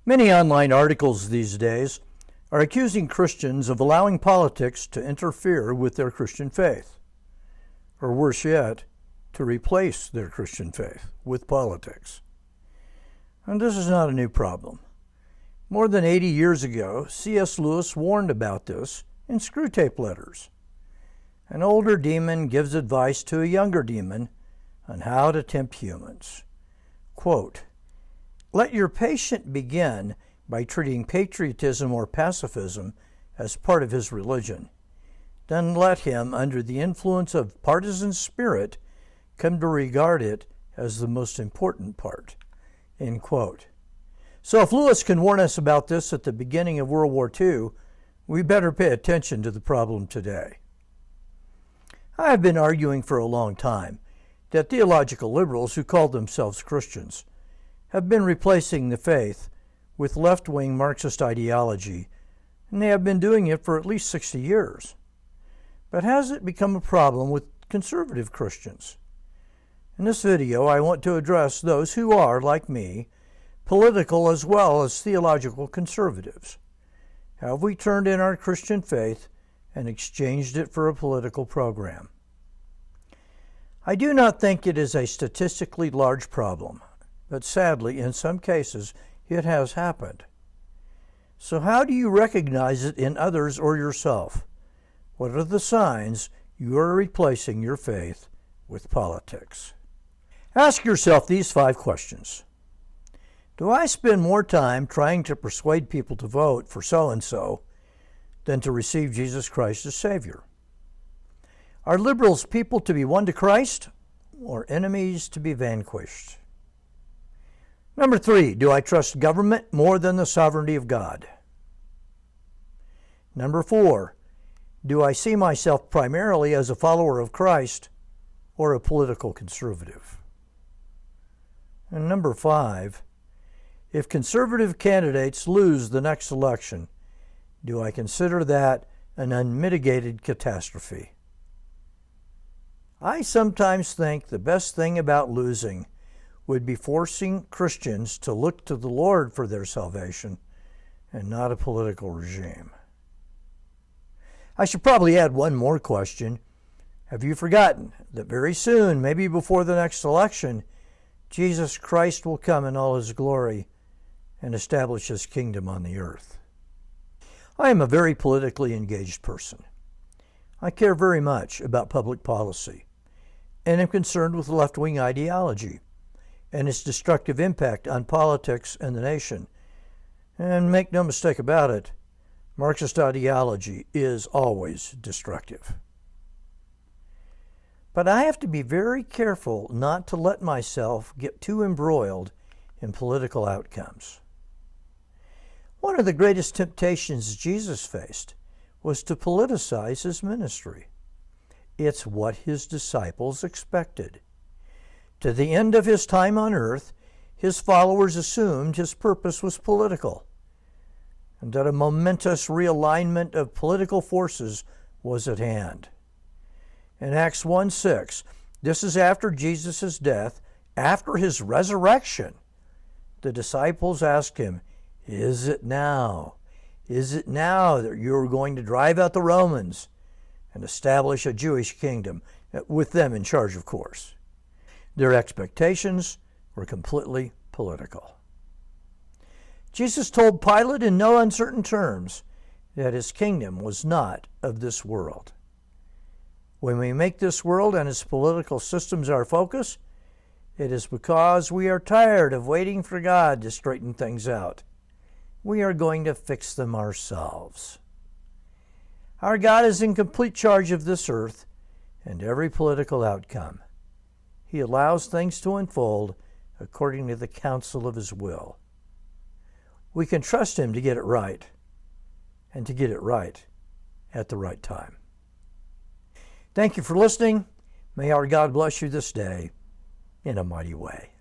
Many online articles these days are accusing Christians of allowing politics to interfere with their Christian faith, or worse yet, to replace their Christian faith with politics. And this is not a new problem. More than 80 years ago, C.S. Lewis warned about this in Screwtape Letters. An older demon gives advice to a younger demon on how to tempt humans. Quote, "Let your patient begin by treating patriotism or pacifism as part of his religion. Then let him, under the influence of partisan spirit, come to regard it as the most important part." End quote. So if Lewis can warn us about this at the beginning of World War II, we better pay attention to the problem today. I have been arguing for a long time that theological liberals who call themselves Christians have been replacing the faith with left-wing Marxist ideology, and they have been doing it for at least 60 years. But has it become a problem with conservative Christians? In this video, I want to address those who are, like me, political as well as theological conservatives. Have we turned in our Christian faith and exchanged it for a political program? I do not think it is a statistically large problem, but sadly, in some cases, it has happened. So how do you recognize it in others or yourself? What are the signs you are replacing your faith with politics? Ask yourself these 5 questions. Do I spend more time trying to persuade people to vote for so-and-so than to receive Jesus Christ as Savior? Are liberals people to be won to Christ or enemies to be vanquished? Number 3, do I trust government more than the sovereignty of God? Number 4, do I see myself primarily as a follower of Christ or a political conservative? And number 5, if conservative candidates lose the next election, do I consider that an unmitigated catastrophe? I sometimes think the best thing about losing would be forcing Christians to look to the Lord for their salvation and not a political regime. I should probably add one more question. Have you forgotten that very soon, maybe before the next election, Jesus Christ will come in all his glory and establish his kingdom on the earth? I am a very politically engaged person. I care very much about public policy and am concerned with left-wing ideology and its destructive impact on politics and the nation. And make no mistake about it, Marxist ideology is always destructive. But I have to be very careful not to let myself get too embroiled in political outcomes. One of the greatest temptations Jesus faced was to politicize his ministry. It's what his disciples expected. To the end of his time on earth, his followers assumed his purpose was political, and that a momentous realignment of political forces was at hand. In Acts 1:6, this is after Jesus' death, after his resurrection, the disciples asked him, Is it now that you're going to drive out the Romans and establish a Jewish kingdom, with them in charge, of course? Their expectations were completely political. Jesus told Pilate in no uncertain terms that his kingdom was not of this world. When we make this world and its political systems our focus, it is because we are tired of waiting for God to straighten things out. We are going to fix them ourselves. Our God is in complete charge of this earth and every political outcome. He allows things to unfold according to the counsel of his will. We can trust him to get it right, and to get it right at the right time. Thank you for listening. May our God bless you this day in a mighty way.